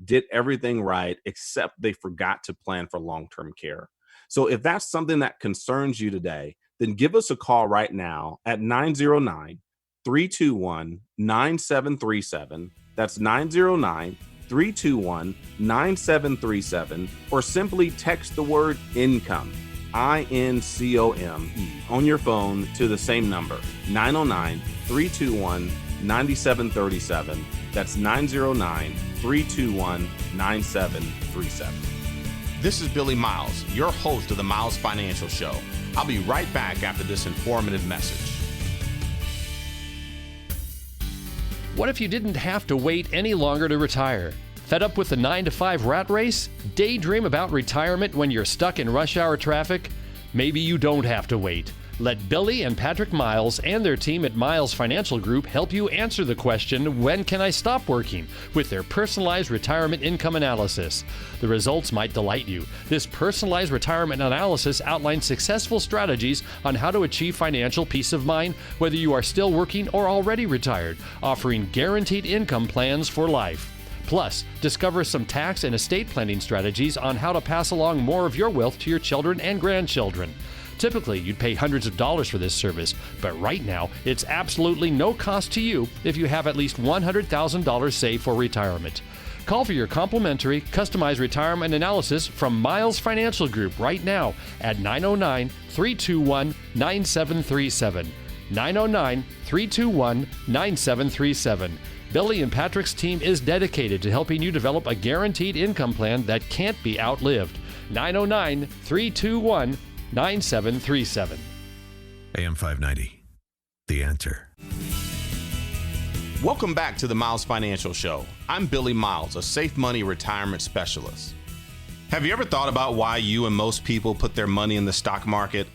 did everything right, except they forgot to plan for long-term care. So if that's something that concerns you today, then give us a call right now at 909-321-9737. That's 909-321-9737, or simply text the word income, INCOME, on your phone to the same number, 909-321-9737. That's 909-321-9737. This is Billy Miles, your host of the Miles Financial Show. I'll be right back after this informative message. What if you didn't have to wait any longer to retire? Fed up with the 9-to-5 rat race? Daydream about retirement when you're stuck in rush hour traffic? Maybe you don't have to wait. Let Billy and Patrick Miles and their team at Miles Financial Group help you answer the question, when can I stop working? With their personalized retirement income analysis. The results might delight you. This personalized retirement analysis outlines successful strategies on how to achieve financial peace of mind, whether you are still working or already retired, offering guaranteed income plans for life. Plus, discover some tax and estate planning strategies on how to pass along more of your wealth to your children and grandchildren. Typically, you'd pay hundreds of dollars for this service, but right now, it's absolutely no cost to you if you have at least $100,000 saved for retirement. Call for your complimentary, customized retirement analysis from Miles Financial Group right now at 909-321-9737. 909-321-9737. Billy and Patrick's team is dedicated to helping you develop a guaranteed income plan that can't be outlived. 909-321-9737. AM 590, The Answer. Welcome back to the Miles Financial Show. I'm Billy Miles, a safe money retirement specialist. Have you ever thought about why you and most people put their money in the stock market?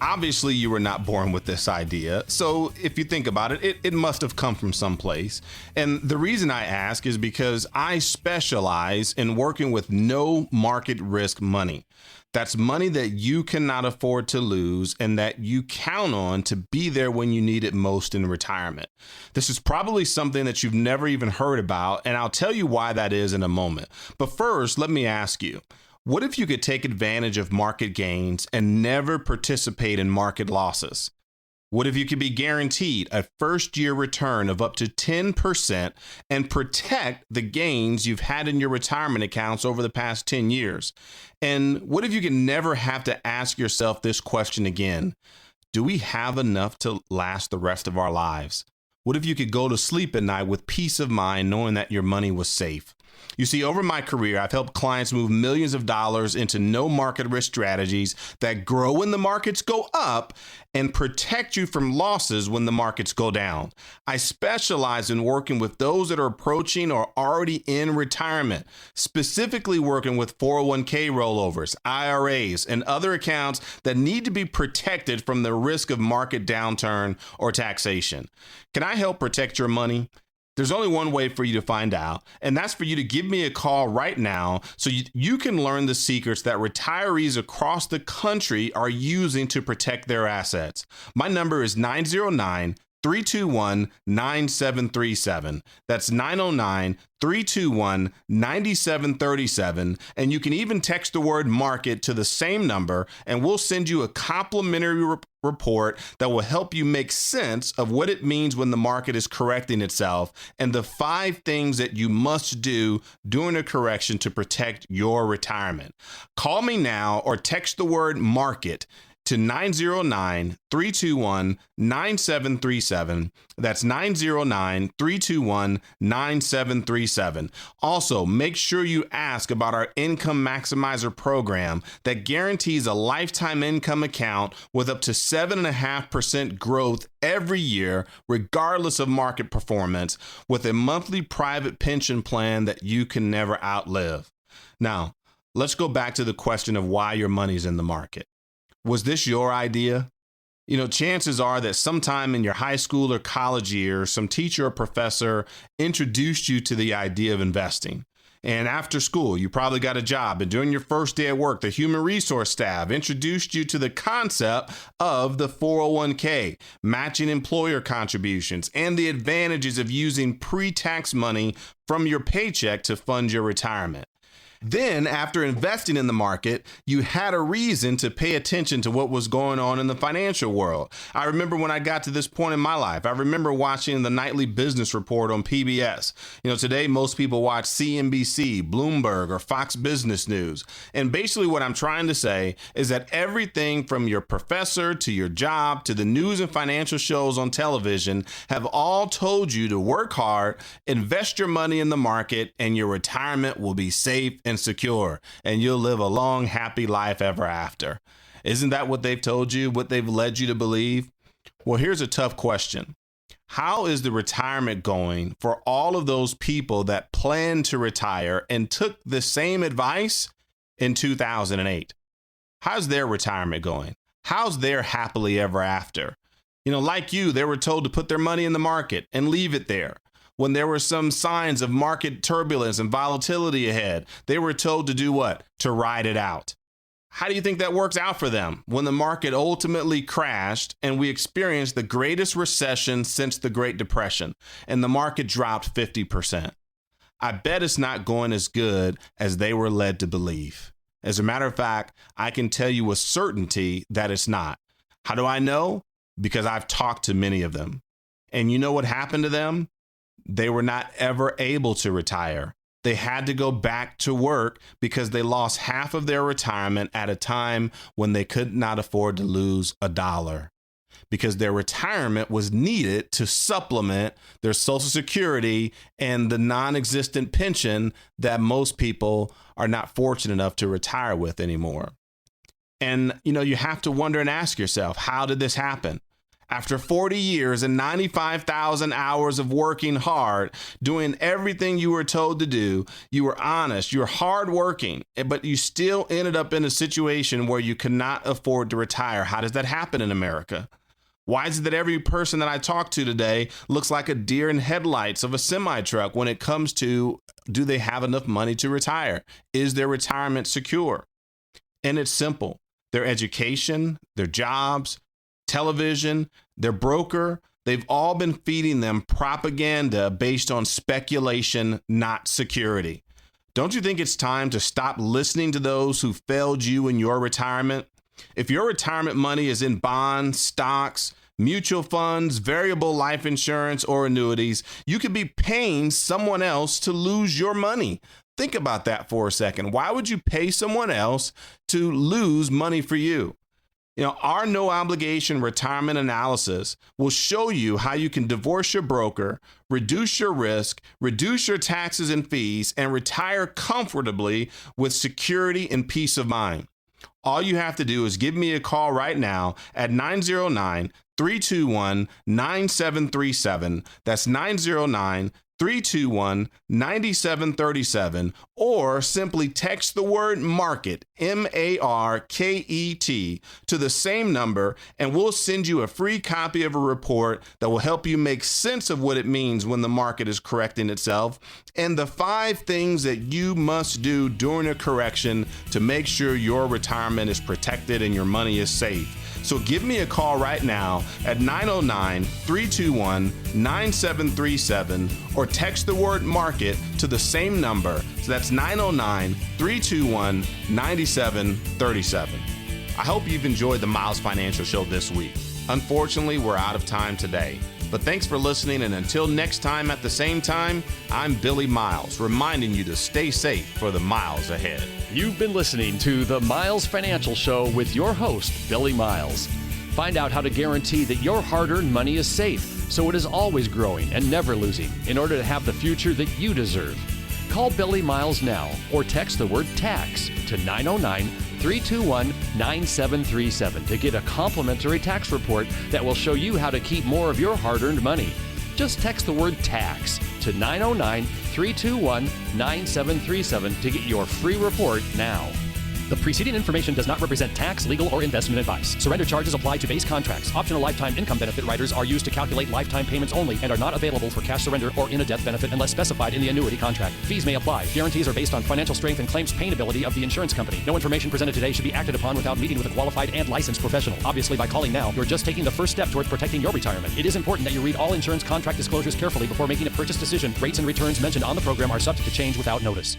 Obviously, you were not born with this idea, so if you think about it, it must have come from someplace. And the reason I ask is because I specialize in working with no market risk money. That's money that you cannot afford to lose and that you count on to be there when you need it most in retirement. This is probably something that you've never even heard about, and I'll tell you why that is in a moment. But first, let me ask you, what if you could take advantage of market gains and never participate in market losses? What if you could be guaranteed a first-year return of up to 10% and protect the gains you've had in your retirement accounts over the past 10 years? And what if you can never have to ask yourself this question again? Do we have enough to last the rest of our lives? What if you could go to sleep at night with peace of mind knowing that your money was safe? You see, over my career, I've helped clients move millions of dollars into no market risk strategies that grow when the markets go up and protect you from losses when the markets go down. I specialize in working with those that are approaching or already in retirement, specifically working with 401k rollovers, IRAs, and other accounts that need to be protected from the risk of market downturn or taxation. Can I help protect your money? There's only one way for you to find out, and that's for you to give me a call right now so you can learn the secrets that retirees across the country are using to protect their assets. My number is 909-321-9737. That's 909-321-9737. And you can even text the word market to the same number, and we'll send you a complimentary report that will help you make sense of what it means when the market is correcting itself and the 5 things that you must do during a correction to protect your retirement. Call me now or text the word market to 909-321-9737. That's 909-321-9737. Also, make sure you ask about our Income Maximizer program that guarantees a lifetime income account with up to 7.5% growth every year, regardless of market performance, with a monthly private pension plan that you can never outlive. Now, let's go back to the question of why your money's in the market. Was this your idea? You know, chances are that sometime in your high school or college years, some teacher or professor introduced you to the idea of investing. And after school, you probably got a job. And during your first day at work, the human resource staff introduced you to the concept of the 401k, matching employer contributions, and the advantages of using pre-tax money from your paycheck to fund your retirement. Then, after investing in the market, you had a reason to pay attention to what was going on in the financial world. I remember when I got to this point in my life, I remember watching the nightly business report on PBS. Today, most people watch CNBC, Bloomberg, or Fox Business News. And basically what I'm trying to say is that everything from your professor to your job to the news and financial shows on television have all told you to work hard, invest your money in the market, and your retirement will be safe and secure, and you'll live a long, happy life ever after. Isn't that what they've told you, what they've led you to believe? Well, here's a tough question. How is the retirement going for all of those people that planned to retire and took the same advice in 2008? How's their retirement going? How's their happily ever after? Like you, they were told to put their money in the market and leave it there. When there were some signs of market turbulence and volatility ahead, they were told to do what? To ride it out. How do you think that works out for them when the market ultimately crashed and we experienced the greatest recession since the Great Depression and the market dropped 50%? I bet it's not going as good as they were led to believe. As a matter of fact, I can tell you with certainty that it's not. How do I know? Because I've talked to many of them. And you know what happened to them? They were not ever able to retire. They had to go back to work because they lost half of their retirement at a time when they could not afford to lose a dollar, because their retirement was needed to supplement their Social Security and the non-existent pension that most people are not fortunate enough to retire with anymore. And, you have to wonder and ask yourself, how did this happen? After 40 years and 95,000 hours of working hard, doing everything you were told to do, you were honest, you were hardworking, but you still ended up in a situation where you could not afford to retire. How does that happen in America? Why is it that every person that I talk to today looks like a deer in headlights of a semi-truck when it comes to, do they have enough money to retire? Is their retirement secure? And it's simple. Their education, their jobs, television, their broker, they've all been feeding them propaganda based on speculation, not security. Don't you think it's time to stop listening to those who failed you in your retirement? If your retirement money is in bonds, stocks, mutual funds, variable life insurance, or annuities, you could be paying someone else to lose your money. Think about that for a second. Why would you pay someone else to lose money for you? Our no obligation retirement analysis will show you how you can divorce your broker, reduce your risk, reduce your taxes and fees, and retire comfortably with security and peace of mind. All you have to do is give me a call right now at 909-321-9737. That's 909-321-9737, or simply text the word market, MARKET, to the same number, and we'll send you a free copy of a report that will help you make sense of what it means when the market is correcting itself, and the 5 things that you must do during a correction to make sure your retirement is protected and your money is safe. So give me a call right now at 909-321-9737, or text the word market to the same number. So that's 909-321-9737. I hope you've enjoyed the Miles Financial Show this week. Unfortunately, we're out of time today. But thanks for listening, and until next time at the same time, I'm Billy Miles, reminding you to stay safe for the miles ahead. You've been listening to the Miles Financial Show with your host, Billy Miles. Find out how to guarantee that your hard-earned money is safe, so it is always growing and never losing, in order to have the future that you deserve. Call Billy Miles now, or text the word TAX to 909-321-9737 to get a complimentary tax report that will show you how to keep more of your hard-earned money. Just text the word TAX to 909-321-9737 to get your free report now. The preceding information does not represent tax, legal, or investment advice. Surrender charges apply to base contracts. Optional lifetime income benefit riders are used to calculate lifetime payments only and are not available for cash surrender or in a death benefit unless specified in the annuity contract. Fees may apply. Guarantees are based on financial strength and claims paying ability of the insurance company. No information presented today should be acted upon without meeting with a qualified and licensed professional. Obviously, by calling now, you're just taking the first step towards protecting your retirement. It is important that you read all insurance contract disclosures carefully before making a purchase decision. Rates and returns mentioned on the program are subject to change without notice.